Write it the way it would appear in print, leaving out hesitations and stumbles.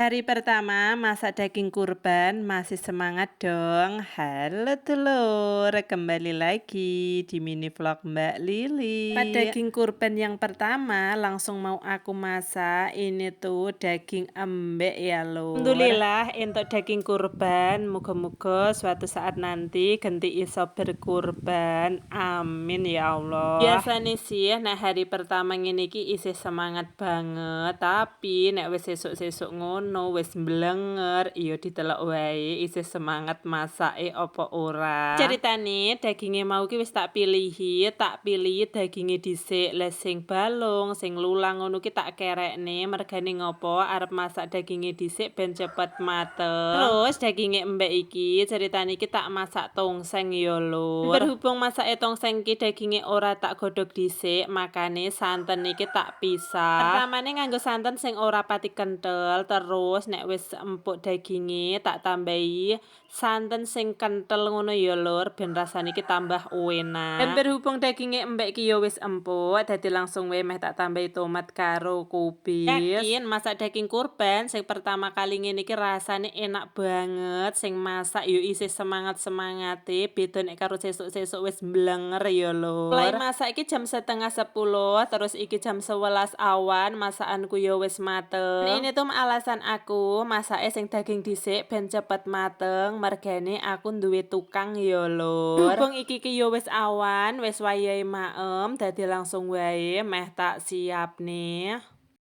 Hari pertama masak daging kurban, masih semangat dong. Halo telur, kembali lagi di mini vlog Mbak Lili. Daging kurban yang pertama langsung mau aku masak. Ini tuh daging embek ya lur. Alhamdulillah untuk daging kurban, moga-moga suatu saat nanti ganti iso berkurban. Amin ya Allah. Biasanya sih nek hari pertama ngene iki isih semangat banget, tapi nek wis sesuk-sesuk ngono wis mblenger, iya ditelok wae isih semangat masake apa ora. Ceritane daginge mau ki wis tak pilihi daginge dhisik, les sing balung, sing lulang ngono ki tak kerekne, mergane ngopo arep masak daginge dhisik ben cepet mateng. Terus daginge embek iki ceritane iki tak masak tongseng ya lur. Berhubung masake tongseng ki daginge ora tak godhog dhisik, makane santen iki tak pisah. Pertamane nganggo santen sing ora pati kenthel, terus nek wis empuk daginge tak tambahi santen sing kenthel ngono ya lur, ben rasane iki tambah enak. Dan berhubung daginge embek ki ya wis empuk, dadi langsung wae meh tak tambahi tomat karo kubis. Yakin masak daging kurban sing pertama kali ngene iki rasane enak banget, sing masak yo isih semangat-semangate, beda nek karo sesuk-sesuk wis mblenger ya lur. Mulai masak iki jam setengah 10, terus iki jam 11 awan, masakanku ya wis mateng. Ini tuh alasan aku masake sing daging dhisik ben cepet mateng, mergane aku duwe tukang ya lur. Berhubung iki ki ya wis awan, wis wayahe maem, dadi langsung wae meh tak siap nih.